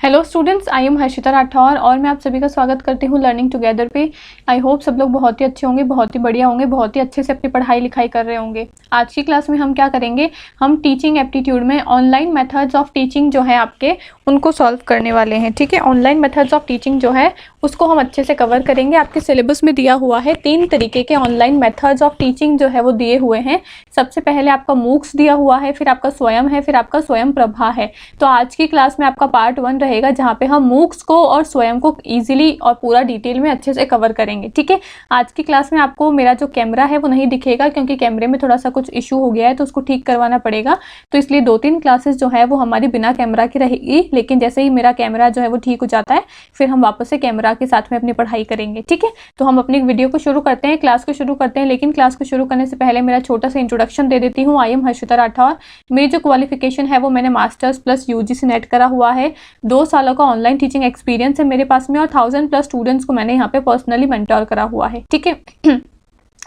Hello students, I am Harshita Rathore और मैं आप सभी का स्वागत करती हूँ लर्निंग टुगेदर पे। आई होप सब लोग बहुत ही अच्छे होंगे, बहुत ही बढ़िया होंगे, बहुत ही अच्छे से अपनी पढ़ाई लिखाई कर रहे होंगे। आज की क्लास में हम क्या करेंगे, हम टीचिंग एप्टीट्यूड में ऑनलाइन मेथड्स ऑफ टीचिंग जो है आपके उनको सॉल्व करने वाले हैं। ठीक है, ऑनलाइन मेथड्स ऑफ टीचिंग जो है उसको हम अच्छे से कवर करेंगे। आपके सिलेबस में दिया हुआ है 3 तरीके के ऑनलाइन मेथड्स ऑफ टीचिंग जो है वो दिए हुए हैं। सबसे पहले आपका मूक्स दिया हुआ है, फिर आपका स्वयं है, फिर आपका स्वयं प्रभा है। तो आज की क्लास में आपका पार्ट 1 रहेगा जहाँ पे हम मूक्स को और स्वयं को इजीली और पूरा डिटेल में अच्छे से कवर करेंगे। ठीक है, आज की क्लास में आपको मेरा जो कैमरा है वो नहीं दिखेगा क्योंकि कैमरे में थोड़ा सा कुछ इशू हो गया है तो उसको ठीक करवाना पड़ेगा। तो इसलिए 2-3 क्लासेस जो है वो हमारी बिना कैमरा की रहेगी, लेकिन जैसे ही मेरा कैमरा जो है वो ठीक हो जाता है फिर हम वापस से कैमरा के साथ में अपनी पढ़ाई करेंगे। ठीक है, तो हम अपनी वीडियो को शुरू करते हैं, क्लास को शुरू करते हैं। लेकिन क्लास को शुरू करने से पहले मेरा छोटा सा इंट्रोडक्शन दे देती हूँ। I am Harshita Rathore. मेरी जो क्वालिफिकेशन है वो मैंने मास्टर्स प्लस यूजीसी नेट करा हुआ है। 2 सालों का ऑनलाइन टीचिंग एक्सपीरियंस है मेरे पास में और 1000+ स्टूडेंट्स को मैंने यहाँ पे पर्सनली मेंटर करा हुआ है। ठीक है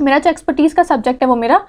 मेरा जो एक्सपर्टीज का सब्जेक्ट है वो मेरा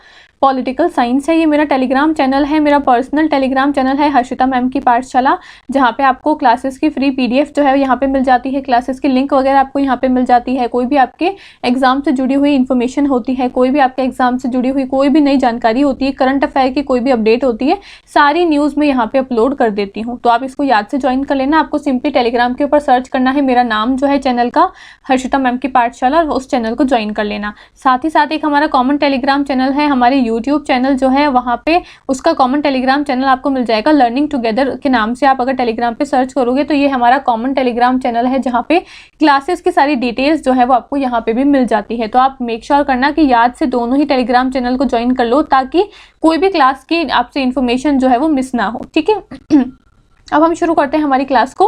पॉलिटिकल साइंस है। ये मेरा टेलीग्राम चैनल है, मेरा पर्सनल टेलीग्राम चैनल है हर्षिता मैम की पाठशाला, जहाँ पे आपको क्लासेस की फ्री पीडीएफ जो है यहाँ पे मिल जाती है, क्लासेस की लिंक वगैरह आपको यहाँ पे मिल जाती है। कोई भी आपके एग्जाम से जुड़ी हुई इन्फॉर्मेशन होती है, कोई भी आपके एग्जाम से जुड़ी हुई कोई भी नई जानकारी होती है, करंट अफेयर की कोई भी अपडेट होती है, सारी न्यूज़ में यहाँ पे अपलोड कर देती हूँ। तो आप इसको याद से ज्वाइन कर लेना। आपको सिंपली टेलीग्राम के ऊपर सर्च करना है, मेरा नाम जो है चैनल का हर्षिता मैम की पाठशाला, और उस चैनल को ज्वाइन कर लेना। साथ ही साथ एक हमारा कॉमन टेलीग्राम चैनल है, हमारे यूट्यूब चैनल जो है वहाँ पे उसका कॉमन टेलीग्राम चैनल आपको मिल जाएगा लर्निंग टुगेदर के नाम से। आप अगर टेलीग्राम पे सर्च करोगे तो ये हमारा कॉमन टेलीग्राम चैनल है जहाँ पे क्लासेस की सारी डिटेल्स जो है वो आपको यहाँ पे भी मिल जाती है। तो आप मेक श्योर करना कि याद से दोनों ही टेलीग्राम चैनल को ज्वाइन कर लो ताकि कोई भी क्लास की आपसे इन्फॉर्मेशन जो है वो मिस ना हो। ठीक है अब हम शुरू करते हैं हमारी क्लास को।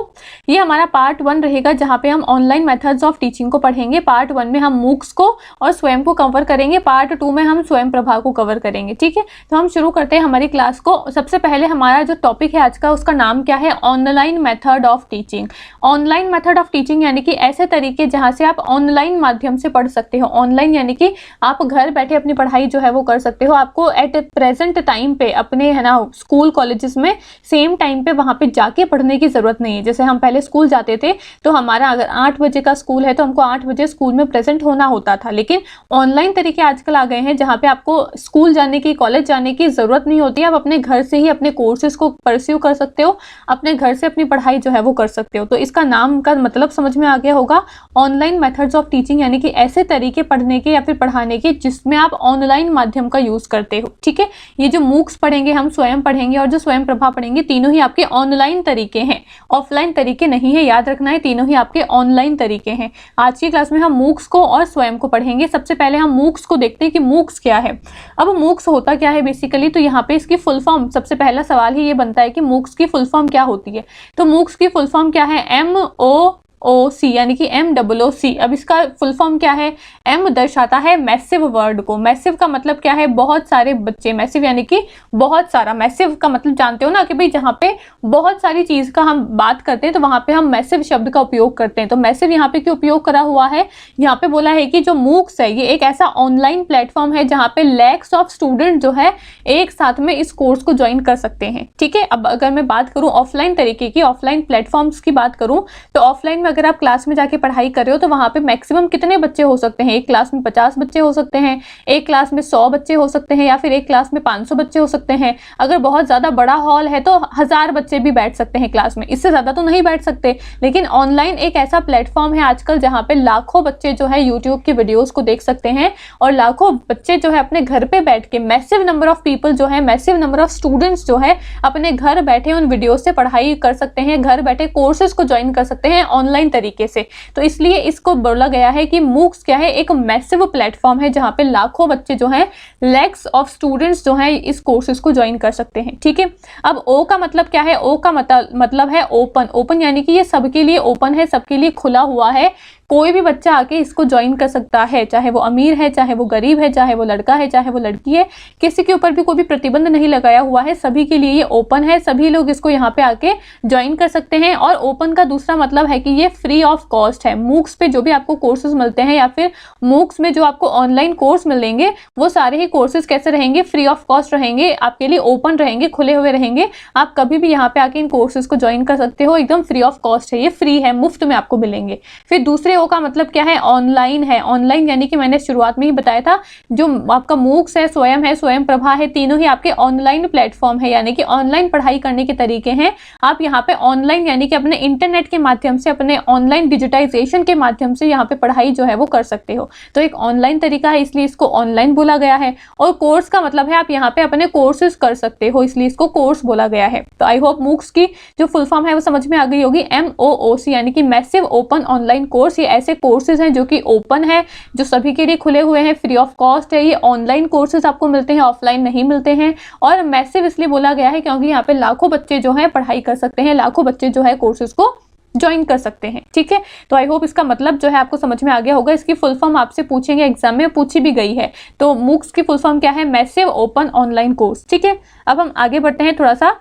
ये हमारा पार्ट 1 रहेगा जहाँ पे हम ऑनलाइन मेथड्स ऑफ टीचिंग को पढ़ेंगे। पार्ट 1 में हम मूक्स को और स्वयं को कवर करेंगे, पार्ट 2 में हम स्वयं प्रभा को कवर करेंगे। ठीक है, तो हम शुरू करते हैं हमारी क्लास को। सबसे पहले हमारा जो टॉपिक है आज का उसका नाम क्या है, online method of teaching. Online method of teaching यानी कि ऐसे तरीके जहाँ से आप ऑनलाइन माध्यम से पढ़ सकते हो। ऑनलाइन यानी कि आप घर बैठे अपनी पढ़ाई जो है वो कर सकते हो। आपको एट प्रेजेंट टाइम पे अपने है ना स्कूल कॉलेजेस में सेम टाइम पे वहाँ पे जाके पढ़ने की जरूरत नहीं है। जैसे हम पहले स्कूल जाते थे तो हमारा अगर 8 बजे का स्कूल है तो हमको 8 बजे स्कूल में प्रेजेंट होना होता था, लेकिन ऑनलाइन तरीके आजकल आ गए हैं जहाँ पे आपको स्कूल जाने की, कॉलेज जाने की जरूरत नहीं होती है। आप अपने घर से ही अपने कोर्सेज को परस्यू कर सकते हो, अपने घर से अपनी पढ़ाई जो है वो कर सकते हो। तो इसका नाम का मतलब समझ में आ गया होगा, ऑनलाइन मेथड्स ऑफ टीचिंग, यानी कि ऐसे तरीके पढ़ने के या फिर पढ़ाने के जिसमें आप ऑनलाइन माध्यम का यूज करते हो। ठीक है, ये जो मूक्स पढ़ेंगे, हम स्वयं पढ़ेंगे और जो स्वयं प्रभा पढ़ेंगे, तीनों ही आपके ऑनलाइन तरीके हैं, ऑफलाइन तरीके नहीं है। याद रखना है, तीनों ही आपके ऑनलाइन तरीके हैं। आज की क्लास में हम मूक्स को और स्वयं को पढ़ेंगे। सबसे पहले हम मूक्स को देखते हैं कि मूक्स क्या है। अब मूक्स होता क्या है बेसिकली, तो यहाँ पे इसकी फुल फॉर्म, सबसे पहला सवाल ही ये बनता है कि मूक्स की फुल फॉर्म क्या होती है। तो मूक्स की फुल फॉर्म क्या है, MOOC यानी कि MOOC। अब इसका फुल फॉर्म क्या है, M दर्शाता है मैसिव वर्ड को। मैसिव का मतलब क्या है, बहुत सारे बच्चे। मैसिव यानी कि बहुत सारा। मैसिव का मतलब जानते हो ना कि भाई जहाँ पे बहुत सारी चीज का हम बात करते हैं तो वहां पे हम मैसिव शब्द का उपयोग करते हैं। तो मैसिव यहाँ पे क्यों उपयोग करा हुआ है, यहाँ पे बोला है कि जो मूक्स है ये एक ऐसा ऑनलाइन प्लेटफॉर्म है जहाँ पे लैक्स ऑफ स्टूडेंट जो है एक साथ में इस कोर्स को ज्वाइन कर सकते हैं। ठीक है, अब अगर मैं बात करूँ ऑफलाइन तरीके की, ऑफलाइन प्लेटफॉर्म्स की बात करूँ तो ऑफलाइन अगर आप क्लास में जाके पढ़ाई कर रहे हो तो वहां पे मैक्सिमम कितने बच्चे हो सकते हैं, एक क्लास में 50 बच्चे हो सकते हैं, एक क्लास में 100 बच्चे हो सकते हैं, या फिर एक क्लास में 500 बच्चे हो सकते हैं। अगर बहुत ज्यादा बड़ा हॉल है तो 1000 बच्चे भी बैठ सकते हैं क्लास में, इससे ज्यादा तो नहीं बैठ सकते। लेकिन ऑनलाइन एक ऐसा प्लेटफॉर्म है आजकल जहाँ पे लाखों बच्चे जो है यूट्यूब की वीडियोज को देख सकते हैं और लाखों बच्चे जो है अपने घर पे बैठ के, मैसिव नंबर ऑफ पीपल जो है, मैसिव नंबर ऑफ स्टूडेंट्स जो है अपने घर बैठे उन वीडियोज से पढ़ाई कर सकते हैं, घर बैठे कोर्सेज को ज्वाइन कर सकते हैं ऑनलाइन तरीके से। तो इसलिए इसको बोला गया है कि मूक्स क्या है, एक मैसिव प्लेटफॉर्म है जहां पे लाखों बच्चे जो हैं, लैक्स ऑफ स्टूडेंट्स जो हैं इस कोर्सेज को ज्वाइन कर सकते हैं। ठीक है, अब ओ का मतलब क्या है, ओ का मतलब है ओपन। ओपन यानी कि ये सबके लिए ओपन है, सबके लिए खुला हुआ है, कोई भी बच्चा आके इसको ज्वाइन कर सकता है, चाहे वो अमीर है, चाहे वो गरीब है, चाहे वो लड़का है, चाहे वो लड़की है, किसी के ऊपर भी कोई भी प्रतिबंध नहीं लगाया हुआ है, सभी के लिए ये ओपन है, सभी लोग इसको यहाँ पे आके ज्वाइन कर सकते हैं। और ओपन का दूसरा मतलब है कि ये फ्री ऑफ कॉस्ट है। मूक्स पे जो भी आपको कोर्सेज मिलते हैं या फिर मूक्स में जो आपको ऑनलाइन कोर्स मिलेंगे वो सारे ही कोर्सेज कैसे रहेंगे, फ्री ऑफ कॉस्ट रहेंगे, आपके लिए ओपन रहेंगे, खुले हुए रहेंगे। आप कभी भी यहाँ पे आके इन कोर्सेज को ज्वाइन कर सकते हो, एकदम फ्री ऑफ कॉस्ट है, ये फ्री है, मुफ्त में आपको मिलेंगे। फिर दूसरे ओ का मतलब क्या है, ऑनलाइन है। ऑनलाइन यानी कि मैंने शुरुआत में ही बताया था, जो आपका मूक्स है, स्वयं प्रभा है, तीनों ही आपके ऑनलाइन प्लेटफॉर्म है, यानी कि ऑनलाइन पढ़ाई करने के तरीके हैं। आप यहाँ पे ऑनलाइन यानी कि अपने इंटरनेट के माध्यम से, अपने ऑनलाइन डिजिटाइजेशन के माध्यम से यहाँ पे पढ़ाई जो है वो कर सकते हो। तो एक ऑनलाइन तरीका है, इसलिए इसको ऑनलाइन बोला गया है। और कोर्स का मतलब है आप यहाँ पे अपने कोर्सेज कर सकते हो, इसलिए इसको कोर्स बोला गया है। तो आई होप मूक्स की जो फुल फॉर्म है वो समझ में आ गई होगी। MOOC यानी कि मैसिव ओपन ऑनलाइन कोर्स। ये ऐसे कोर्सेज हैं जो कि ओपन है, जो सभी के लिए खुले हुए हैं, फ्री ऑफ कॉस्ट है। ये ऑनलाइन कोर्सेज आपको मिलते हैं, ऑफलाइन नहीं मिलते हैं। और मैसिव इसलिए बोला गया है क्योंकि यहाँ पे लाखों बच्चे जो है पढ़ाई कर सकते हैं, लाखों बच्चे जो है कोर्सेज को ज्वाइन कर सकते हैं। ठीक है, तो आई होप इसका मतलब जो है आपको समझ में आ गया होगा। इसकी फुल फॉर्म आपसे पूछेंगे, एग्जाम में पूछी भी गई है। तो मूक्स की फुल फॉर्म क्या है, मैसिव ओपन ऑनलाइन कोर्स। ठीक है, अब हम आगे बढ़ते हैं, थोड़ा सा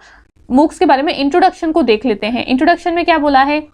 मूक्स के बारे में इंट्रोडक्शन को देख लेते हैं। इंट्रोडक्शन में क्या बोला है,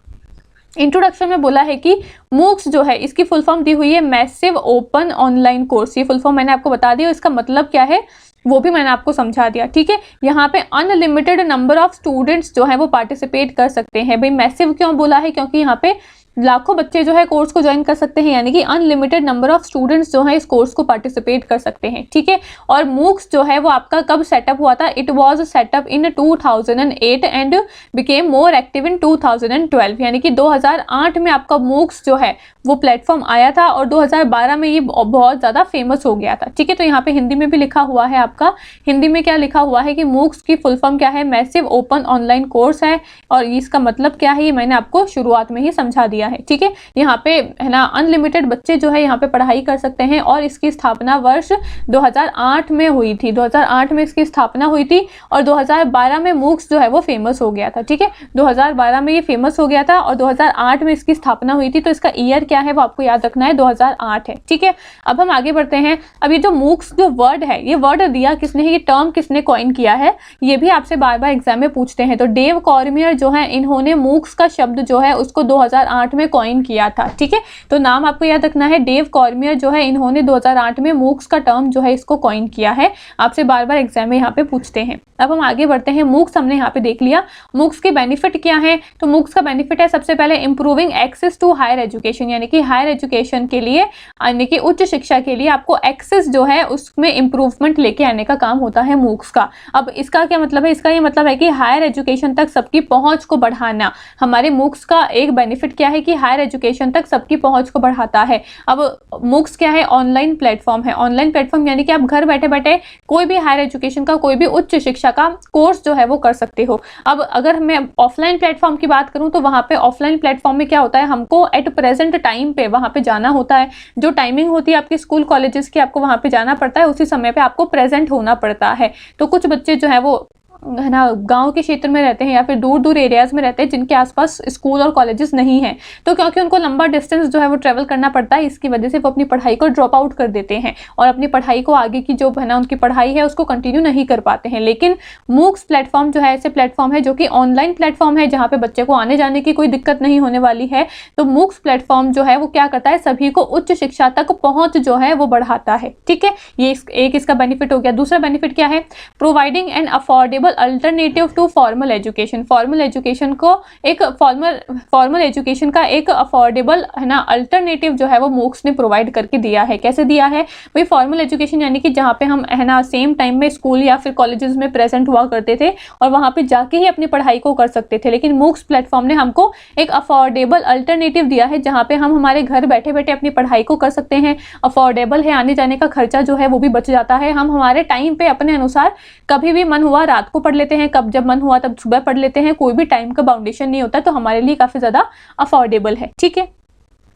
इंट्रोडक्शन में बोला है कि मूक्स जो है इसकी फुल फॉर्म दी हुई है मैसिव ओपन ऑनलाइन कोर्स। ये फुल फॉर्म मैंने आपको बता दी, इसका मतलब क्या है वो भी मैंने आपको समझा दिया। ठीक है, यहाँ पे अनलिमिटेड नंबर ऑफ स्टूडेंट्स जो है वो पार्टिसिपेट कर सकते हैं। भाई मैसिव क्यों बोला है, क्योंकि यहाँ पे लाखों बच्चे जो है कोर्स को ज्वाइन कर सकते हैं, यानी कि अनलिमिटेड नंबर ऑफ स्टूडेंट्स जो है इस कोर्स को पार्टिसिपेट कर सकते हैं। ठीक है, और मूक्स जो है वो आपका कब सेटअप हुआ था, it was setup in 2008 and became more active in 2012, यानी कि 2008 में आपका मूक्स जो है वो प्लेटफॉर्म आया था और 2012 में ये बहुत ज़्यादा फेमस हो गया था। ठीक है, तो यहाँ पे हिंदी में भी लिखा हुआ है, आपका हिंदी में क्या लिखा हुआ है कि मूक्स की फुल फॉर्म क्या है, मैसिव ओपन ऑनलाइन कोर्स है। और इसका मतलब क्या है ये मैंने आपको शुरुआत में ही समझा दिया है। ठीक है, यहाँ पे है ना अनलिमिटेड बच्चे जो है यहाँ पे पढ़ाई कर सकते हैं। और इसकी स्थापना वर्ष 2008 में हुई थी, 2008 में इसकी स्थापना हुई थी और 2012 में मूक्स जो है वो फेमस हो गया था। ठीक है, 2012 में ये फेमस हो गया था और 2008 में इसकी स्थापना हुई थी। तो इसका ईयर क्या है वो आपको याद रखना है, 2008 है। ठीक है, अब हम आगे बढ़ते हैं। अब ये जो मूक्स जो वर्ड है, ये वर्ड दिया किसने है, ये टर्म किसने कॉइन किया है, ये भी आपसे बार बार एग्जाम में पूछते हैं। तो डेव कॉर्मियर जो है, इन्होंने मूक्स का शब्द जो है उसको 2008 में कॉइन किया था। ठीक है, तो नाम आपको याद रखना है, डेव कॉर्मियर जो है इन्होंने 2008 में मूक्स का टर्म जो है इसको कॉइन किया है। आपसे बार बार एग्जाम में यहाँ पे पूछते हैं। अब हम आगे बढ़ते हैं। मूक्स हमने यहाँ पे देख लिया, मूक्स के बेनिफिट क्या है। तो मूक्स का बेनिफिट है सबसे पहले improving access to higher education, यानी कि हायर एजुकेशन के लिए, यानी कि उच्च शिक्षा के लिए आपको एक्सेस जो है उसमें इंप्रूवमेंट लेके आने का काम होता है मूक्स का। अब इसका क्या मतलब है, इसका ये मतलब है कि हायर एजुकेशन तक सबकी पहुंच को बढ़ाना। हमारे मूक्स का एक बेनिफिट क्या है कि हायर एजुकेशन तक सबकी पहुंच को बढ़ाता है। अब मूक्स क्या है, ऑनलाइन प्लेटफॉर्म है। ऑनलाइन प्लेटफॉर्म यानी कि आप घर बैठे बैठे कोई भी हायर एजुकेशन का, कोई भी उच्च शिक्षा का कोर्स जो है वो कर सकते हो। अब अगर मैं ऑफलाइन प्लेटफॉर्म की बात करूं तो वहां पे ऑफलाइन प्लेटफॉर्म में क्या होता है, हमको एट प्रेजेंट टाइम पे वहां पे जाना होता है। जो टाइमिंग होती है आपकी स्कूल कॉलेजेस की, आपको वहां पे जाना पड़ता है, उसी समय पे आपको प्रेजेंट होना पड़ता है। तो कुछ बच्चे जो है वो है ना गांव के क्षेत्र में रहते हैं या फिर दूर दूर एरियाज में रहते हैं जिनके आसपास स्कूल और कॉलेजेस नहीं हैं। तो क्योंकि उनको लंबा डिस्टेंस जो है वो ट्रेवल करना पड़ता है, इसकी वजह से वो अपनी पढ़ाई को ड्रॉप आउट कर देते हैं और अपनी पढ़ाई को आगे की जो है ना उनकी पढ़ाई है उसको कंटिन्यू नहीं कर पाते हैं। लेकिन मूक्स प्लेटफॉर्म जो है ऐसे प्लेटफॉर्म है जो कि ऑनलाइन प्लेटफॉर्म है, जहाँ पे बच्चे को आने जाने की कोई दिक्कत नहीं होने वाली है। तो मूक्स प्लेटफॉर्म जो है वो क्या करता है, सभी को उच्च शिक्षा तक पहुंच जो है वो बढ़ाता है। ठीक है, ये एक इसका बेनिफिट हो गया। दूसरा बेनिफिट क्या है, providing an affordable alternative to formal education. Formal education को एक फॉर्मल एजुकेशन का एक अफोर्डेबल है ना अल्टरनेटिव जो है वो मूक्स ने प्रोवाइड करके दिया है। कैसे दिया है भाई, फॉर्मल एजुकेशन यानी कि जहाँ पे हम है ना सेम टाइम में स्कूल या फिर कॉलेजेस में प्रेजेंट हुआ करते थे और वहाँ पे जाके ही अपनी पढ़ाई को कर सकते थे। लेकिन मूक्स प्लेटफॉर्म ने हमको एक अफोर्डेबल अल्टरनेटिव दिया है जहाँ पे हम हमारे घर बैठे बैठे अपनी पढ़ाई को कर सकते हैं। अफोर्डेबल है, आने जाने का खर्चा जो है वो भी बच जाता है। हम हमारे टाइम पे अपने अनुसार कभी भी मन हुआ रात को पढ़ लेते हैं, कब जब मन हुआ तब सुबह पढ़ लेते हैं, कोई भी टाइम का बाउंडेशन नहीं होता। तो हमारे लिए काफी ज्यादा अफोर्डेबल है। ठीक है,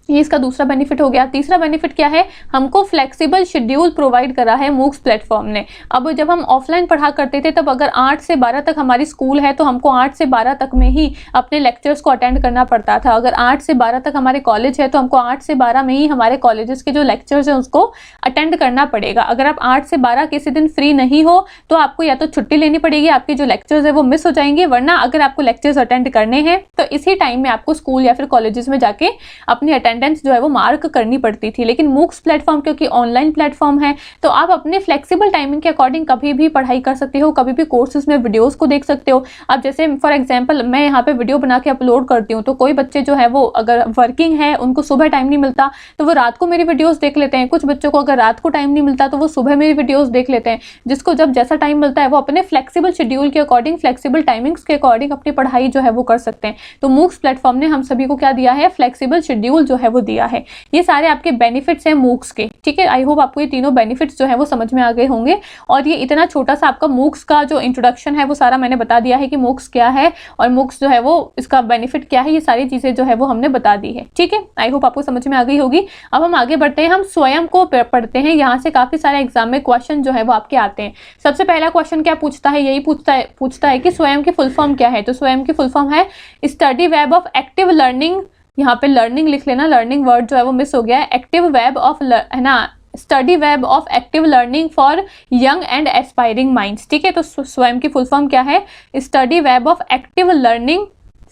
ये इसका दूसरा बेनिफिट हो गया। तीसरा बेनिफिट क्या है, हमको फ्लेक्सिबल शेड्यूल प्रोवाइड करा है मूक्स प्लेटफॉर्म ने। अब जब हम ऑफलाइन पढ़ा करते थे तब अगर 8 से 12 तक हमारी स्कूल है तो हमको 8 से 12 तक में ही अपने लेक्चर्स को अटेंड करना पड़ता था। अगर 8 से 12 तक हमारे कॉलेज है तो हमको 8 से 12 में ही हमारे कॉलेजेस के जो लेक्चर्स हैं उसको अटेंड करना पड़ेगा। अगर आप 8 से 12 किसी दिन फ्री नहीं हो तो आपको या तो छुट्टी लेनी पड़ेगी, आपके जो लेक्चर्स है वो मिस हो जाएंगे, वरना अगर आपको लेक्चर्स अटेंड करने हैं तो इसी टाइम में आपको स्कूल या फिर कॉलेजेस में जाके अपनी अटेंडेंस जो है वो मार्क करनी पड़ती थी। लेकिन मूक्स प्लेटफॉर्म क्योंकि ऑनलाइन प्लेटफॉर्म है तो आप अपने फ्लेक्सिबल टाइमिंग के अकॉर्डिंग कभी भी पढ़ाई कर सकते हो, कभी भी कोर्सेज में वीडियोस को देख सकते हो। अब जैसे फॉर एग्जांपल मैं यहाँ पे वीडियो बना के अपलोड करती हूँ तो कोई बच्चे जो है वो अगर वर्किंग है, उनको सुबह टाइम नहीं मिलता तो वो रात को मेरी वीडियोस देख लेते हैं। कुछ बच्चों को अगर रात को टाइम नहीं मिलता तो वो सुबह मेरी वीडियोस देख लेते हैं। जिसको जब जैसा टाइम मिलता है वो अपने फ्लेक्सिबल शेड्यूल के अकॉर्डिंग, फ्लेक्सिबल टाइमिंग्स के अकॉर्डिंग अपनी पढ़ाई जो है वो कर सकते हैं। तो मूक्स प्लेटफॉर्म ने हम सभी को क्या दिया है, फ्लेक्सिबल शेड्यूल जो है वो दिया है। ये सारे आपके बेनिफिट्स हैं मूक्स के, ठीक है। आई होप आपको ये तीनों बेनिफिट्स जो है वो समझ में आ गए होंगे। और ये इतना छोटा सा आपका मूक्स का जो इंट्रोडक्शन है वो सारा मैंने बता दिया है कि मूक्स क्या है और मूक्स जो है वो इसका बेनिफिट क्या है, ये सारी चीजें जो है वो हमने बता दी है, ठीक है। आई होप आपको समझ में आ गई होगी। अब हम आगे बढ़ते हैं, हम स्वयं को पढ़ते हैं। यहाँ से काफी सारे एग्जाम में क्वेश्चन जो है वो आपके आते हैं। सबसे पहला क्वेश्चन क्या पूछता है, यही पूछता है कि स्वयं की फुल फॉर्म क्या है। तो स्वयं की फुल फॉर्म है study web of active learning. यहाँ पे लर्निंग लिख लेना, लर्निंग वर्ड जो है वो मिस हो गया है। एक्टिव वेब ऑफ है ना, study web of active learning for young and aspiring minds, ठीक है। तो स्वयं की फुल फॉर्म क्या है, study web of active learning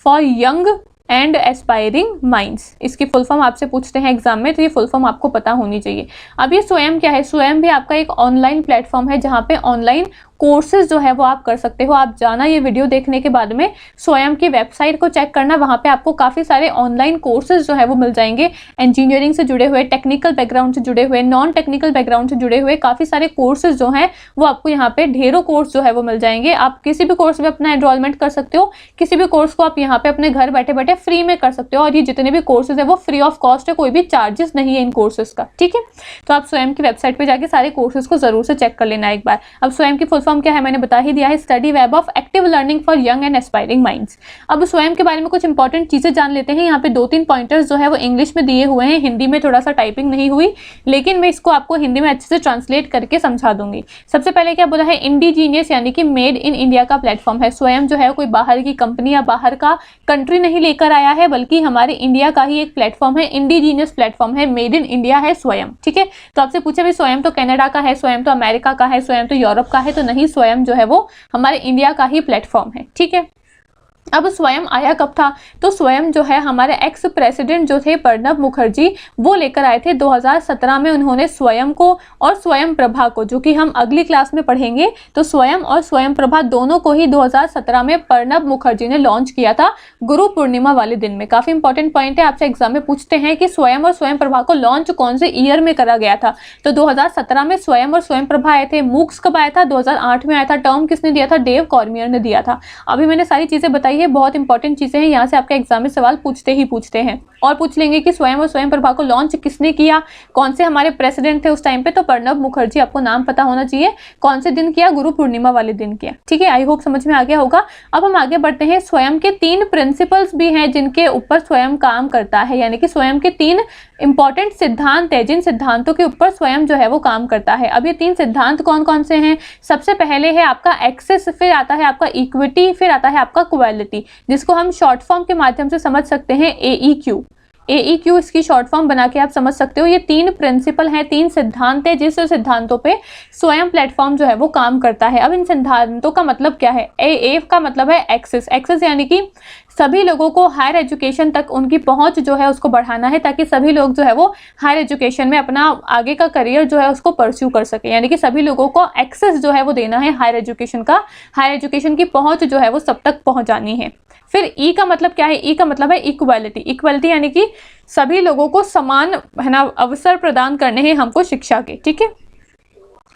for young and aspiring minds. इसकी फुल फॉर्म आपसे पूछते हैं एग्जाम में तो ये फुल फॉर्म आपको पता होनी चाहिए। अब ये स्वयं क्या है, स्वयं भी आपका एक ऑनलाइन प्लेटफॉर्म है जहाँ पे ऑनलाइन कोर्सेज जो है वो आप कर सकते हो। आप जाना ये वीडियो देखने के बाद में स्वयं की वेबसाइट को चेक करना, वहाँ पे आपको काफ़ी सारे ऑनलाइन कोर्सेज जो है वो मिल जाएंगे। इंजीनियरिंग से जुड़े हुए, टेक्निकल बैकग्राउंड से जुड़े हुए, नॉन टेक्निकल बैकग्राउंड से जुड़े हुए काफ़ी सारे कोर्सेज जो हैं वो आपको यहाँ पे ढेरों कोर्स जो है वो मिल जाएंगे। आप किसी भी कोर्स में अपना एनरोलमेंट कर सकते हो, किसी भी कोर्स को आप यहाँ पे अपने घर बैठे बैठे फ्री में कर सकते हो। और ये जितने भी कोर्सेज है वो फ्री ऑफ कॉस्ट है, कोई भी चार्जेस नहीं है इन कोर्सेज का, ठीक है। तो आप स्वयं की वेबसाइट पर जाके सारे कोर्सेज को जरूर से चेक कर लेना एक बार। अब स्वयं की फुल फॉर्म क्या है मैंने बता ही दिया है, study web of active learning for young and aspiring minds. अब स्वयं के बारे में कुछ इंपॉर्टेंट चीजें जान लेते हैं। यहाँ पे 2-3 पॉइंटर्स जो है वो इंग्लिश में दिए हुए हैं, हिंदी में थोड़ा सा टाइपिंग नहीं हुई, लेकिन मैं इसको आपको हिंदी में अच्छे से ट्रांसलेट करके समझा दूंगी। सबसे पहले क्या बोला है, इंडिजीनियस यानी कि मेड इन इंडिया का प्लेटफॉर्म है। स्वयं जो है कोई बाहर की कंपनी या बाहर का कंट्री नहीं लेकर आया है, बल्कि हमारे इंडिया का ही एक प्लेटफॉर्म है, इंडिजीनियस प्लेटफॉर्म है, मेड इन इंडिया है स्वयं, ठीक है। तो आपसे पूछे भाई स्वयं तो कनाडा का है, स्वयं तो अमेरिका का है, स्वयं तो यूरोप का है, तो नहीं, स्वयं जो है वो हमारे इंडिया का ही प्लेटफॉर्म है, ठीक है। अब स्वयं आया कब था, तो स्वयं जो है हमारे एक्स प्रेसिडेंट जो थे प्रणब मुखर्जी, वो लेकर आए थे 2017 में। उन्होंने स्वयं को और स्वयं प्रभा को, जो कि हम अगली क्लास में पढ़ेंगे, तो स्वयं और स्वयं प्रभा दोनों को ही 2017 में प्रणब मुखर्जी ने लॉन्च किया था गुरु पूर्णिमा वाले दिन में। काफी इंपॉर्टेंट पॉइंट है, आपसे एग्जाम में पूछते हैं कि स्वयं और स्वयं प्रभा को लॉन्च कौन से ईयर में करा गया था। तो 2017 में स्वयं और स्वयं प्रभा आए थे। मूक्स कब आया था, 2008 में आया था। टर्म किसने दिया था, डेव कॉर्मियर ने दिया था। अभी मैंने सारी चीजें बताई है, बहुत इंपॉर्टेंट चीजें हैं, यहाँ से आपके एग्जाम में सवाल पूछते ही पूछते हैं। और पूछ लेंगे कि स्वयं और स्वयं प्रभा को लॉन्च किसने किया, कौन से हमारे प्रेसिडेंट थे उस टाइम पे, तो प्रणब मुखर्जी, आपको नाम पता होना चाहिए। कौन से दिन किया, गुरु पूर्णिमा वाले दिन किया, ठीक है। आई होप समझ में आ गया होगा। अब हम आगे बढ़ते हैं। स्वयं के 3 प्रिंसिपल्स भी हैं जिनके ऊपर स्वयं काम करता है, यानी कि स्वयं के 3 इंपॉर्टेंट सिद्धांत है जिन सिद्धांतों के ऊपर स्वयं जो है वो काम करता है। अब ये 3 सिद्धांत कौन कौन से हैं, सबसे पहले है आपका एक्सेस, फिर आता है आपका इक्विटी, फिर आता है आपका क्वालिटी, जिसको हम शॉर्ट फॉर्म के माध्यम से समझ सकते हैं AEQ। AEQ इसकी शॉर्ट फॉर्म बना के आप समझ सकते हो। ये 3 प्रिंसिपल हैं, 3 सिद्धांत हैं जिस सिद्धांतों पे स्वयं प्लेटफॉर्म जो है वो काम करता है। अब इन सिद्धांतों का मतलब क्या है, A का मतलब है एक्सेस। एक्सेस यानी कि सभी लोगों को हायर एजुकेशन तक उनकी पहुंच जो है उसको बढ़ाना है, ताकि सभी लोग जो है वो हायर एजुकेशन में अपना आगे का करियर जो है उसको परस्यू कर सके। यानी कि सभी लोगों को एक्सेस जो है वो देना है हायर एजुकेशन का, हायर एजुकेशन की पहुंच जो है वो सब तक पहुंचानी है। फिर ई का मतलब क्या है, ई का मतलब है इक्वालिटी। इक्वालिटी यानी कि सभी लोगों को समान, है ना, अवसर प्रदान करने हैं हमको शिक्षा के, ठीक है।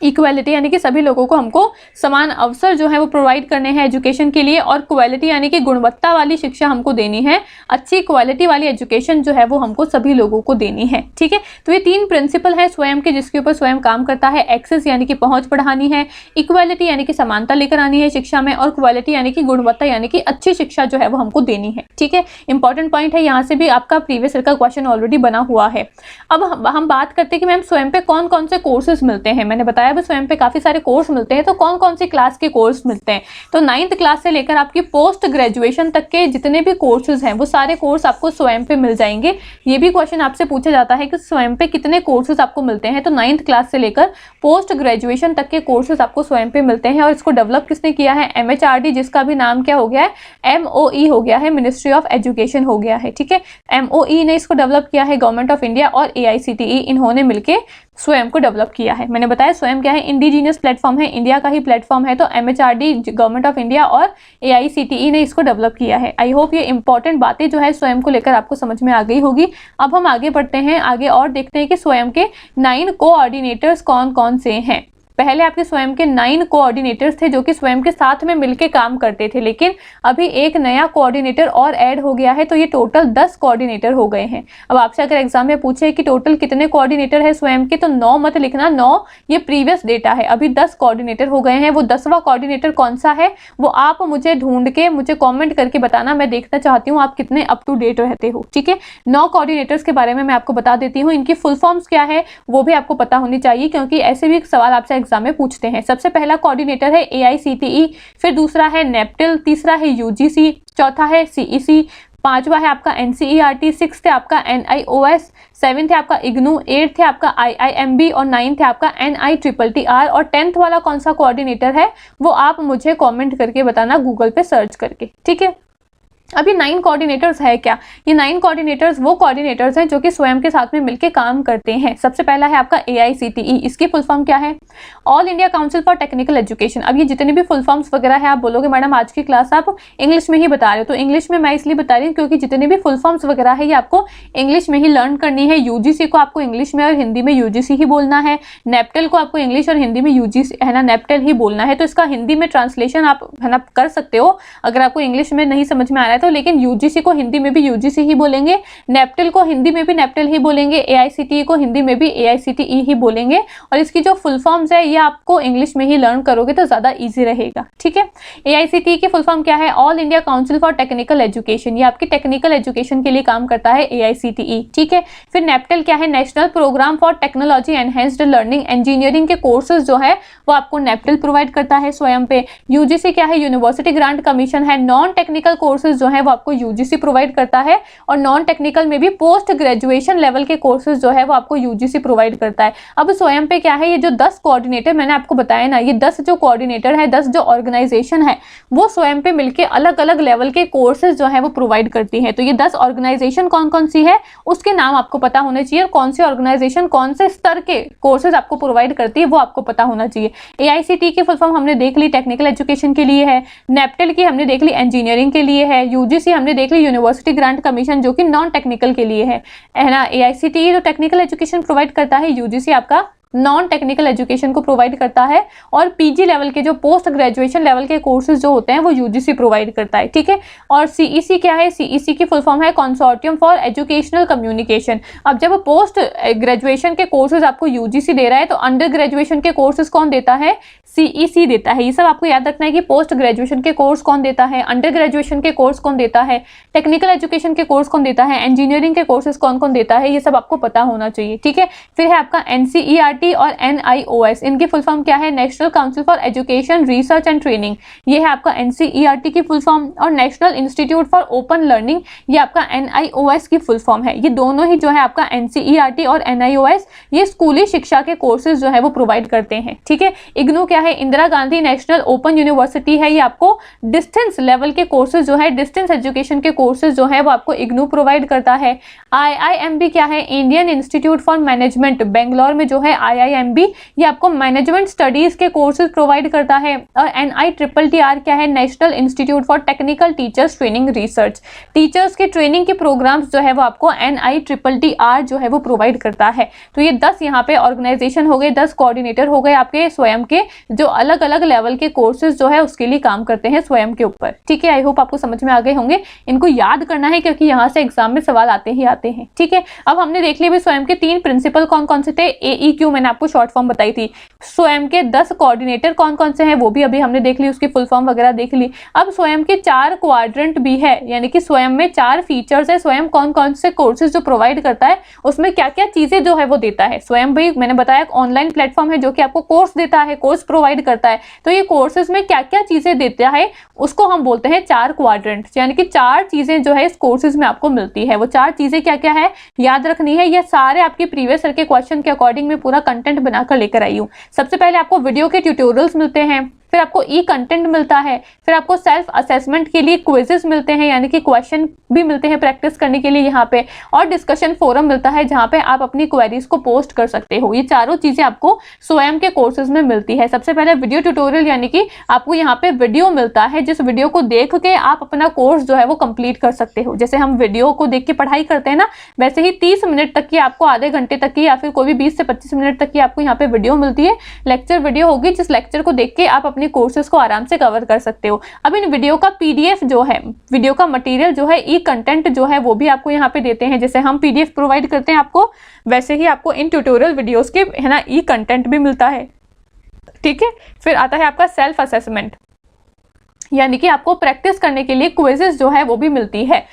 इक्वालिटी यानी कि सभी लोगों को हमको समान अवसर जो है वो प्रोवाइड करने हैं एजुकेशन के लिए, और क्वालिटी यानी कि गुणवत्ता वाली शिक्षा हमको देनी है, अच्छी क्वालिटी वाली एजुकेशन जो है वो हमको सभी लोगों को देनी है। ठीक है, तो ये 3 प्रिंसिपल है स्वयं के जिसके ऊपर स्वयं काम करता है। एक्सेस यानी कि पहुंच बढ़ानी है, इक्वालिटी यानी कि समानता लेकर आनी है शिक्षा में, और क्वालिटी यानी कि गुणवत्ता यानी कि अच्छी शिक्षा जो है वो हमको देनी है। ठीक है, इंपॉर्टेंट पॉइंट है, यहाँ से भी आपका प्रीवियस ईयर का क्वेश्चन ऑलरेडी बना हुआ है। अब हम बात करते हैं कि मैम स्वयं पे कौन कौन से कोर्सेज मिलते हैं। मैंने बताया भी स्वयं पे काफी सारे कोर्स मिलते हैं, तो कौन कौन सी क्लास के कोर्स मिलते हैं। तो 9th क्लास से लेकर आपकी पोस्ट ग्रेजुएशन तक के जितने भी कोर्सेज हैं वो सारे कोर्स आपको स्वयं पे मिल जाएंगे। ये भी क्वेश्चन आपसे पूछा जाता है कि स्वयं पे कितने कोर्सेज आपको मिलते हैं, तो 9th क्लास से लेकर पोस्ट ग्रेजुएशन तक के कोर्सेज आपको स्वयं पे मिलते हैं। और इसको डेवलप किसने किया है, MHRD, जिसका भी नाम क्या हो गया है, MOE हो गया है, मिनिस्ट्री ऑफ एजुकेशन हो गया है। ठीक है, MOE ने इसको डेवलप किया है, गवर्नमेंट ऑफ इंडिया और AICTE इन्होंने मिलकर स्वयं को डेवलप किया है। मैंने बताया स्वयं क्या है, इंडिजीनियस प्लेटफॉर्म है, इंडिया का ही प्लेटफॉर्म है, तो MHRD गवर्नमेंट ऑफ इंडिया और AICTE ने इसको डेवलप किया है। आई होप ये इंपॉर्टेंट बातें जो है स्वयं को लेकर आपको समझ में आ गई होगी। अब हम आगे बढ़ते हैं, आगे और देखते हैं कि स्वयं के 9 कोऑर्डिनेटर्स कौन कौन से हैं। पहले आपके स्वयं के 9 कोऑर्डिनेटर्स थे जो कि स्वयं के साथ में मिलके काम करते थे, लेकिन अभी एक नया कोऑर्डिनेटर और ऐड हो गया है, तो ये टोटल 10 कोऑर्डिनेटर हो गए हैं। अब आपसे अगर एग्जाम में पूछे कि टोटल कितने कोऑर्डिनेटर है स्वयं के, तो 9 मत लिखना, 9 ये प्रीवियस डेटा है, अभी 10 कोऑर्डिनेटर हो गए हैं। वो 10वां कोऑर्डिनेटर कौन सा है वो आप मुझे ढूंढ के मुझे कॉमेंट करके बताना, मैं देखना चाहती हूँ आप कितने अप टू डेट रहते हो। ठीक है, 9 कोऑर्डिनेटर्स के बारे में मैं आपको बता देती हूँ, इनकी फुल फॉर्म्स क्या है वो भी आपको पता होनी चाहिए, क्योंकि ऐसे भी सवाल आपसे एग्जाम में पूछते हैं। सबसे पहला कोऑर्डिनेटर है AICTE, फिर दूसरा है NAPTEL, तीसरा है UGC, चौथा है CEC, 5वां है आपका NCERT, 6th है आपका NIOS, 7th है आपका IGNOU, 8th है आपका IIMB और 9th है आपका NITTR। और 10th वाला कौन सा कोऑर्डिनेटर है वो आप मुझे कमेंट करके बताना, गूगल पे सर्च करके। ठीक है, अभी 9 कोऑर्डिनेटर्स है क्या, ये 9 कोऑर्डिनेटर्स वो कोऑर्डिनेटर्स हैं जो कि स्वयं के साथ में मिलकर काम करते हैं। सबसे पहला है आपका AICTE, इसकी फुल फॉर्म क्या है, all India council for technical education. अब ये जितने भी फुल फॉर्म्स वगैरह है आप बोलोगे मैडम आज की क्लास आप इंग्लिश में ही बता रहे हो, तो इंग्लिश में मैं इसलिए बता रही हूँ क्योंकि जितने भी फुल फॉर्म्स वगैरह है ये आपको इंग्लिश में ही लर्न करनी है। UGC को आपको इंग्लिश में और हिंदी में UGC ही बोलना है, NAPTEL को आपको इंग्लिश और हिंदी में UGC है ना NAPTEL ही बोलना है। तो इसका हिंदी में ट्रांसलेशन आप है ना कर सकते हो अगर आपको इंग्लिश में नहीं समझ में आ रहा है तो, लेकिन UGC को हिंदी में भी UGC ही बोलेंगे, NAPTEL को हिंदी में भी NAPTEL ही बोलेंगे, AICTE को हिंदी में भी AICTE ही बोलेंगे। और इसकी जो फुल फॉर्म्स है ये आपको इंग्लिश में ही लर्न करोगे तो ज्यादा इजी रहेगा। ठीक है, AICTE की फुल फॉर्म क्या है, all India council for technical education, ये आपकी टेक्निकल एजुकेशन के लिए काम करता है AICTE। ठीक है, फिर NAPTEL क्या है, national programme for technology enhanced learning, engineering के कोर्सेज जो है वो आपको NAPTEL प्रोवाइड करता है स्वयं पे। UGC क्या है, यूनिवर्सिटी ग्रांट कमीशन है, नॉन टेक्निकल कोर्सेज जो है वो आपको UGC प्रोवाइड करता है, और नॉन टेक्निकल में भी पोस्ट ग्रेजुएशन लेवल के कोर्सेज जो है वो आपको UGC प्रोवाइड करता है। अब स्वयं पे क्या है, ये जो 10 कोऑर्डिनेटर मैंने आपको बताया ना, ये 10 जो कोऑर्डिनेटर है, 10 जो ऑर्गेनाइजेशन है वो स्वयं पे मिलके अलग अलग लेवल के कोर्सेज जो है वो प्रोवाइड करती है। तो ये 10 ऑर्गेनाइजेशन कौन कौन सी है उसके नाम आपको पता होने चाहिए, और कौन सी ऑर्गेनाइजेशन कौन से स्तर के कोर्सेज आपको प्रोवाइड करती है वो आपको पता होना चाहिए। AICTE की फुल फॉर्म हमने देख ली, टेक्निकल एजुकेशन के लिए है, NAPTEL की हमने देख ली, इंजीनियरिंग के लिए है, UGC हमने देख ली, यूनिवर्सिटी ग्रांट कमीशन जो कि नॉन टेक्निकल के लिए है ना। AICTE जो टेक्निकल एजुकेशन प्रोवाइड करता है, UGC आपका नॉन टेक्निकल एजुकेशन को प्रोवाइड करता है, और PG लेवल के जो पोस्ट ग्रेजुएशन लेवल के कोर्सेज जो होते हैं वो UGC प्रोवाइड करता है। ठीक है, और CEC क्या है, CEC की फुल फॉर्म है कंसोर्टियम फॉर एजुकेशनल कम्युनिकेशन। अब जब पोस्ट ग्रेजुएशन के कोर्सेज आपको UGC दे रहा है तो अंडर ग्रेजुएशन के कोर्सेज कौन देता है, CEC देता है। ये सब आपको याद रखना है कि पोस्ट ग्रेजुएशन के कोर्स कौन देता है, अंडर ग्रेजुएशन के कोर्स कौन देता है, टेक्निकल एजुकेशन के कोर्स कौन देता है, इंजीनियरिंग के कोर्सेज कौन कौन देता है, ये सब आपको पता होना चाहिए। ठीक है, फिर है आपका NCERT और NIOS, इनकी फुल फॉर्म क्या है, national council for education research and training, ये है आपका NCERT की फुल फॉर्म, और national institute for open learning ये आपका NIOS की फुल फॉर्म है। ये दोनों ही जो है आपका NCERT और NIOS ये स्कूली शिक्षा के कोर्सेज जो है वो प्रोवाइड करते हैं। ठीक है, IGNOU क्या क्या है, Indira Gandhi national open university है, ये आपको डिस्टेंस लेवल के कोर्सेज जो है, डिस्टेंस एजुकेशन के कोर्सेज जो है वो आपको इग्नू प्रोवाइड करता है। IIMB क्या है, Indian institute for management, Bangalore में जो है IIMB, ये आपको मैनेजमेंट स्टडीज के कोर्सेज प्रोवाइड करता है। और NITTR क्या है, national institute for technical teachers training research, teachers के ट्रेनिंग के प्रोग्राम्स जो है वो आपको NITTR जो है वो प्रोवाइड करता है। तो ये 10 यहाँ पे ऑर्गेनाइजेशन हो गए, 10 कोऑर्डिनेटर हो गए आपके स्वयं के, जो अलग अलग लेवल के कोर्सेज जो है उसके लिए काम करते हैं स्वयं के ऊपर। ठीक है, आई होप आपको समझ में आ गए होंगे। इनको याद करना है क्योंकि यहाँ से एग्जाम में सवाल आते ही आते हैं। ठीक है, अब हमने देख लिया भी स्वयं के 3 प्रिंसिपल कौन कौन से थे, AEQ मैंने आपको शॉर्ट फॉर्म बताई थी। स्वयं के 10 कोऑर्डिनेटर कौन कौन से हैं वो भी अभी हमने देख ली, उसकी फुल फॉर्म वगैरह देख ली। अब स्वयं के 4 क्वाड्रेंट भी है, यानी कि स्वयं में 4 फीचर्स है, स्वयं कौन कौन से कोर्सेज जो प्रोवाइड करता है, उसमें क्या क्या चीजें जो है वो देता है। स्वयं भाई मैंने बताया ऑनलाइन प्लेटफॉर्म है जो कि आपको कोर्स देता है, कोर्स प्रोवाइड करता है। तो ये कोर्सेज में क्या क्या चीजें देता है उसको हम बोलते हैं 4 क्वाड्रेंट, यानी कि 4 चीजें जो है इस कोर्सेज में आपको मिलती है। वो 4 चीजें क्या क्या है याद रखनी है। ये सारे आपके प्रीवियस ईयर के क्वेश्चन के अकॉर्डिंग मैं पूरा कंटेंट बनाकर लेकर आई हूँ। सबसे पहले आपको वीडियो के ट्यूटोरियल्स मिलते हैं, फिर आपको ई कंटेंट मिलता है, फिर आपको सेल्फ असेसमेंट के लिए क्विजेस मिलते हैं, यानी कि क्वेश्चन भी मिलते हैं प्रैक्टिस करने के लिए यहाँ पे, और डिस्कशन फोरम मिलता है जहाँ पे आप अपनी क्वेरीज को पोस्ट कर सकते हो। ये चारों चीजें आपको स्वयं के कोर्सेज में मिलती है। सबसे पहले वीडियो ट्यूटोरियल, यानी कि आपको यहाँ पे वीडियो मिलता है, जिस वीडियो को देख के आप अपना कोर्स जो है वो कंप्लीट कर सकते हो। जैसे हम वीडियो को देख के पढ़ाई करते हैं ना, वैसे ही 30 मिनट तक की आपको, आधे घंटे तक की या फिर कोई भी 20 से 25 मिनट तक की आपको यहाँ पे वीडियो मिलती है। लेक्चर वीडियो होगी, जिस लेक्चर को देख के आप अपने कोर्सेज को आराम से कवर कर सकते हो। अब इन वीडियो का PDF जो है, वीडियो का मटेरियल जो है, ई कंटेंट जो है वो भी आपको यहाँ पे देते हैं। जैसे हम PDF प्रोवाइड करते हैं आपको, वैसे ही आपको इन ट्यूटोरियल वीडियोस के है ना ई कंटेंट भी मिलता है। ठीक है, फिर आता है आपका सेल्फ असेसमेंट, यानी कि आपको प्रैक्टिस करने के लिए क्विजेस जो है वो भी मिलती है।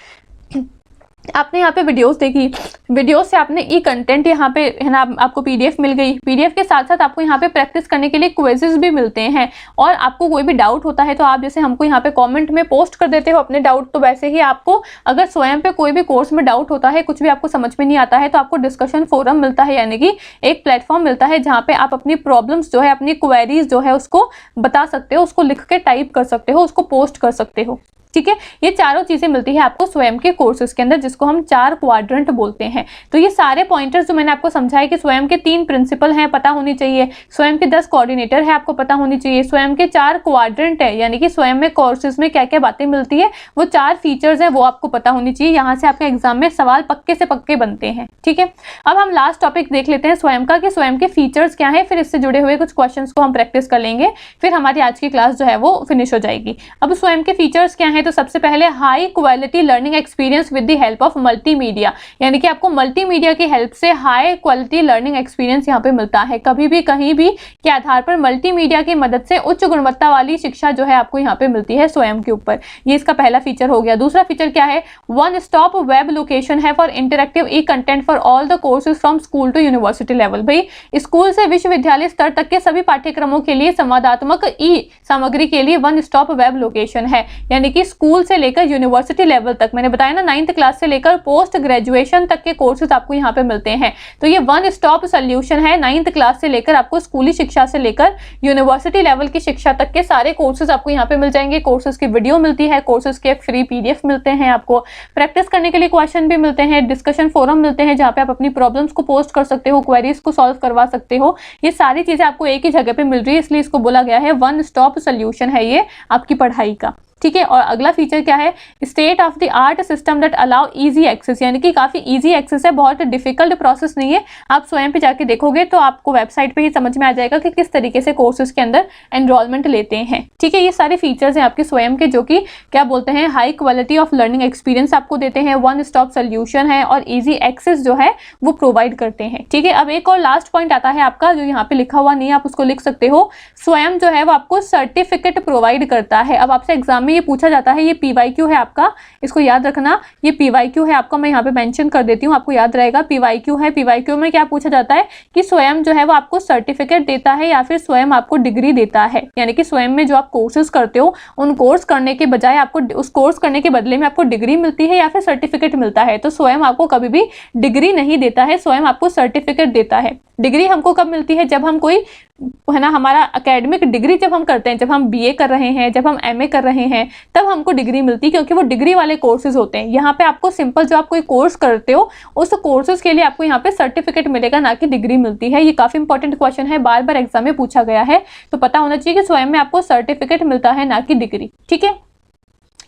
आपने यहाँ पे वीडियोस देखी, वीडियोस से आपने ई कंटेंट यहाँ पे है ना आपको PDF मिल गई। PDF के साथ साथ आपको यहाँ पे प्रैक्टिस करने के लिए क्विजेस भी मिलते हैं। और आपको कोई भी डाउट होता है तो आप जैसे हमको यहाँ पे कमेंट में पोस्ट कर देते हो अपने डाउट, तो वैसे ही आपको अगर स्वयं पे कोई भी कोर्स में डाउट होता है, कुछ भी आपको समझ में नहीं आता है, तो आपको डिस्कशन फोरम मिलता है, यानी कि एक प्लेटफॉर्म मिलता है जहाँ पे आप अपनी प्रॉब्लम्स जो है, अपनी क्वेरीज जो है उसको बता सकते हो, उसको लिख के टाइप कर सकते हो, उसको पोस्ट कर सकते हो। ठीक है, ये चारों चीजें मिलती है आपको स्वयं के कोर्सेज के अंदर, जिसको हम 4 क्वाड्रेंट बोलते हैं। तो ये सारे पॉइंटर्स जो मैंने आपको समझाए कि स्वयं के 3 प्रिंसिपल हैं, पता होनी चाहिए, स्वयं के 10 कोऑर्डिनेटर है, आपको पता होनी चाहिए, स्वयं के 4 क्वाड्रेंट है, यानी कि स्वयं में कोर्सेज में क्या क्या बातें मिलती है, वो 4 फीचर्स है, वो आपको पता होनी चाहिए। यहाँ से आपके एग्जाम में सवाल पक्के से पक्के बनते हैं। ठीक है, अब हम लास्ट टॉपिक देख लेते हैं स्वयं का, कि स्वयं के फीचर्स क्या है, फिर इससे जुड़े हुए कुछ क्वेश्चन को हम प्रैक्टिस कर लेंगे, फिर हमारी आज की क्लास जो है वो फिनिश हो जाएगी। अब स्वयं के फीचर्स क्या है, तो सबसे पहले high quality learning experience with the help of multimedia, यानी कि आपको मल्टीमीडिया की हेल्प से हाई क्वालिटी लर्निंग एक्सपीरियंस यहाँ पे मिलता है। कभी भी कहीं भी के आधार पर मल्टीमीडिया की मदद से उच्च गुणवत्ता वाली शिक्षा जो है आपको यहाँ पे मिलती है स्वयं के ऊपर। ये इसका पहला फीचर हो गया। दूसरा फीचर क्या है, वन स्टॉप वेब लोकेशन है for interactive e content for all the courses from school to university level. भाई स्कूल से विश्वविद्यालय स्तर तक के सभी पाठ्यक्रमों के लिए संवादात्मक ई सामग्री के लिए वन स्टॉप वेब लोकेशन है, यानी कि स्कूल से लेकर यूनिवर्सिटी लेवल तक, मैंने बताया ना 9th क्लास से लेकर पोस्ट ग्रेजुएशन तक के कोर्सेज आपको यहाँ पे मिलते हैं। तो ये वन स्टॉप सोल्यूशन है, 9th क्लास से लेकर आपको स्कूली शिक्षा से लेकर यूनिवर्सिटी लेवल की शिक्षा तक के सारे कोर्सेज आपको यहाँ पे मिल जाएंगे। कोर्सेज की वीडियो मिलती है, कोर्सेज के फ्री PDF मिलते हैं, आपको प्रैक्टिस करने के लिए क्वेश्चन भी मिलते हैं, डिस्कशन फोरम मिलते हैं जहाँ पे आप अपनी प्रॉब्लम्स को पोस्ट कर सकते हो, क्वेरीज को सॉल्व करवा सकते हो। ये सारी चीजें आपको एक ही जगह पे मिल रही है, इसलिए इसको बोला गया है वन स्टॉप सोल्यूशन है ये आपकी पढ़ाई का। ठीक है, और अगला फीचर क्या है, state of the art system that allow easy access, यानी कि काफी इजी एक्सेस है, बहुत डिफिकल्ट प्रोसेस नहीं है। आप स्वयं पे जाके देखोगे तो आपको वेबसाइट पे ही समझ में आ जाएगा कि किस तरीके से कोर्सेज के अंदर एनरोलमेंट लेते हैं। ठीक है, ये सारे फीचर्स हैं आपके स्वयं के, जो कि क्या बोलते हैं high quality of learning experience आपको देते हैं, वन स्टॉप सोल्यूशन है और इजी एक्सेस जो है वो प्रोवाइड करते हैं। ठीक है, अब एक और लास्ट पॉइंट आता है आपका, जो यहाँ पे लिखा हुआ नहीं, आप उसको लिख सकते हो, स्वयं जो है वो आपको सर्टिफिकेट प्रोवाइड करता है। अब आपसे एग्जाम में ये पूछा जाता है, ये PYQ है आपका, इसको याद रखना, ये PYQ है आपका, मैं यहाँ पे मेंशन कर देती हूँ, आपको याद रहेगा PYQ है। PYQ में क्या पूछा जाता है कि स्वयं जो है वो आपको सर्टिफिकेट देता है या फिर स्वयं आपको डिग्री देता है, यानी कि स्वयं में जो आप कोर्सेज करते हो उन कोर्स करने के बजाय आपको उस कोर्स करने के बदले में आपको डिग्री मिलती है या फिर सर्टिफिकेट मिलता है। तो स्वयं आपको कभी भी डिग्री नहीं देता है, स्वयं आपको सर्टिफिकेट देता है। डिग्री हमको कब मिलती है, जब हम कोई है ना, हमारा एकेडमिक डिग्री जब हम करते हैं, जब हम बीए कर रहे हैं, जब हम एमए कर रहे हैं, तब हमको डिग्री मिलती है, क्योंकि वो डिग्री वाले कोर्सेज होते हैं। यहाँ पे आपको सिंपल जो आप कोई कोर्स करते हो उस कोर्सेज के लिए आपको यहाँ पे सर्टिफिकेट मिलेगा, ना कि डिग्री मिलती है। ये काफी इंपॉर्टेंट क्वेश्चन है, बार बार एग्जाम में पूछा गया है, तो पता होना चाहिए कि स्वयं में आपको सर्टिफिकेट मिलता है, ना कि डिग्री। ठीक है,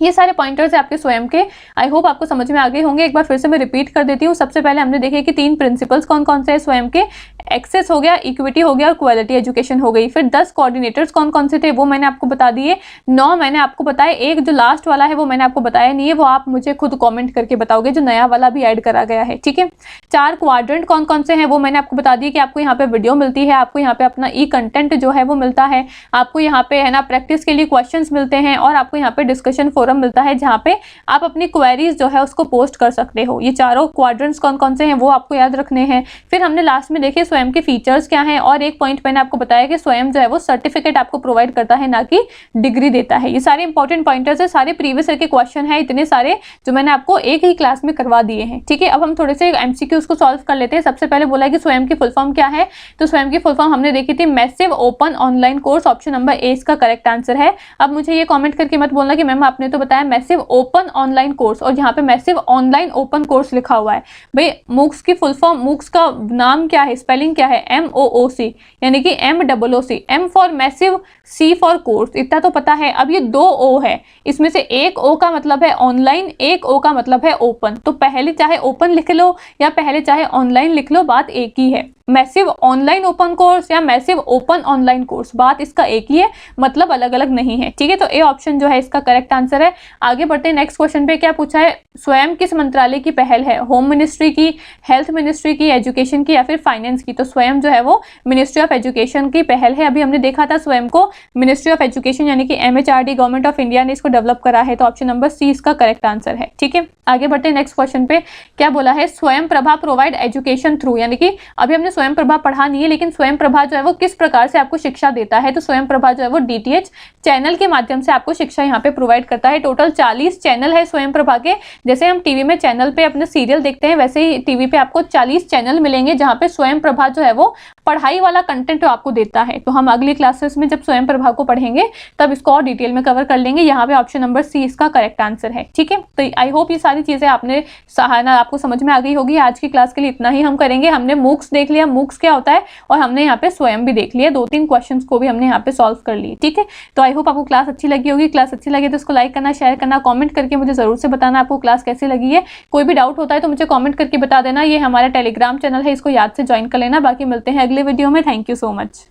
ये सारे पॉइंटर्स है आपके स्वयं के। आई होप आपको समझ में आ गए होंगे। एक बार फिर से मैं रिपीट कर देती हूँ। सबसे पहले हमने देखे कि 3 प्रिंसिपल्स कौन कौन से हैं स्वयं के। एक्सेस हो गया, इक्विटी हो गया और क्वालिटी एजुकेशन हो गई। फिर 10 कोऑर्डिनेटर्स कौन कौन से थे वो मैंने आपको बता दिए। 9 मैंने आपको बताया, एक जो लास्ट वाला है वो मैंने आपको बताया नहीं है, वो आप मुझे खुद कॉमेंट करके बताओगे, जो नया वाला भी ऐड करा गया है। ठीक है, 4 क्वाड्रेंट कौन कौन से हैं वो मैंने आपको बता दिया कि आपको यहाँ पे वीडियो मिलती है, आपको यहाँ पे अपना ई कंटेंट जो है वो मिलता है, आपको यहाँ पे है ना प्रैक्टिस के लिए क्वेश्चंस मिलते हैं, और आपको यहाँ पे डिस्कशन फोरम मिलता है, जहाँ पे आप अपनी क्वेरीज जो है उसको पोस्ट कर सकते हो। ये चारों क्वाड्रेंट्स कौन कौन से हैं वो आपको याद रखने हैं। फिर हमने लास्ट में देखे स्वयं के फीचर्स क्या हैं, और एक पॉइंट मैंने आपको बताया कि स्वयं जो है वो सर्टिफिकेट आपको प्रोवाइड करता है, ना कि डिग्री देता है। ये सारे इंपॉर्टेंट पॉइंटर्स है, सारे प्रीवियस ईयर के क्वेश्चन है, इतने सारे जो मैंने आपको एक ही क्लास में करवा दिए हैं। ठीक है, अब हम थोड़े से एमसीक्यूज को सॉल्व कर लेते हैं। सबसे पहले बोला कि स्वयं की फुल फॉर्म क्या है, तो स्वयं की फुल फॉर्म हमने देखी थी massive open online course. Option number A इसका करेक्ट आंसर है। अब मुझे ये कॉमेंट करके मत बोलना कि मैम आपने तो बताया मैसिव ओपन ऑनलाइन कोर्स और यहाँ पे मैसिव ऑनलाइन ओपन कोर्स लिखा हुआ है। भाई मूक्स की फुल फॉर्म, मूक्स का नाम क्या है, स्पेलिंग क्या है, MOOC, यानी कि MOOC, M for massive, C for course, इतना तो पता है। अब ये 2 O है, इसमें से एक O का मतलब है ऑनलाइन, एक O का मतलब है ओपन। तो पहले चाहे ओपन लिख लो या पहले चाहे ऑनलाइन लिख लो, बात एक ही है। मैसिव ऑनलाइन ओपन कोर्स या मैसिव ओपन ऑनलाइन कोर्स, बात इसका एक ही है, मतलब अलग अलग नहीं है। ठीक है, तो ए ऑप्शन जो है इसका करेक्ट आंसर है। आगे बढ़ते हैं नेक्स्ट क्वेश्चन पे। क्या पूछा है, स्वयं किस मंत्रालय की पहल है, होम मिनिस्ट्री की, हेल्थ मिनिस्ट्री की, एजुकेशन की या फिर फाइनेंस की। तो स्वयं जो है वो मिनिस्ट्री ऑफ एजुकेशन की पहल है। अभी हमने देखा था स्वयं को मिनिस्ट्री ऑफ एजुकेशन यानी कि MHRD गवर्नमेंट ऑफ इंडिया ने इसको डेवलप करा है, तो ऑप्शन नंबर सी इसका करेक्ट आंसर है। ठीक है, आगे बढ़ते हैं नेक्स्ट क्वेश्चन पे। क्या बोला है, स्वयं प्रभा प्रोवाइड एजुकेशन थ्रू, यानी कि अभी हमने स्वयं प्रभा पढ़ा नहीं है, लेकिन स्वयं प्रभा जो है वो किस प्रकार से आपको शिक्षा देता है। तो स्वयं प्रभा जो है वो DTH चैनल के माध्यम से आपको शिक्षा यहाँ पे प्रोवाइड करता है। टोटल 40 चैनल है स्वयं प्रभा के। जैसे हम टीवी में चैनल पे अपने सीरियल देखते हैं, वैसे ही टीवी पे आपको 40 चैनल मिलेंगे, जहाँ पे स्वयं प्रभा जो है वो पढ़ाई वाला कंटेंट आपको देता है। तो हम अगली क्लासेस में जब स्वयं प्रभा को पढ़ेंगे तब इसको और डिटेल में कवर कर लेंगे। यहाँ पे ऑप्शन नंबर सी इसका करेक्ट आंसर है। ठीक है, तो आई होप ये सारी चीजें आपने सहायता आपको समझ में आ गई होगी। आज की क्लास के लिए इतना ही हम करेंगे। हमने मूक्स देख लिया, मूक्स क्या होता है, और हमने यहाँ पे स्वयं भी देख लिया। 2-3 क्वेश्चंस को भी हमने यहाँ पे सॉल्व कर लिए। ठीक है, तो आई होप आपको क्लास अच्छी लगी होगी। क्लास अच्छी लगी तो इसको लाइक करना, शेयर करना, कमेंट करके मुझे जरूर से बताना आपको क्लास कैसी लगी है। कोई भी डाउट होता है तो मुझे कमेंट करके बता देना। ये हमारा टेलीग्राम चैनल है, इसको याद से ज्वाइन कर लेना। बाकी मिलते हैं अगले वीडियो में। Thank you so much.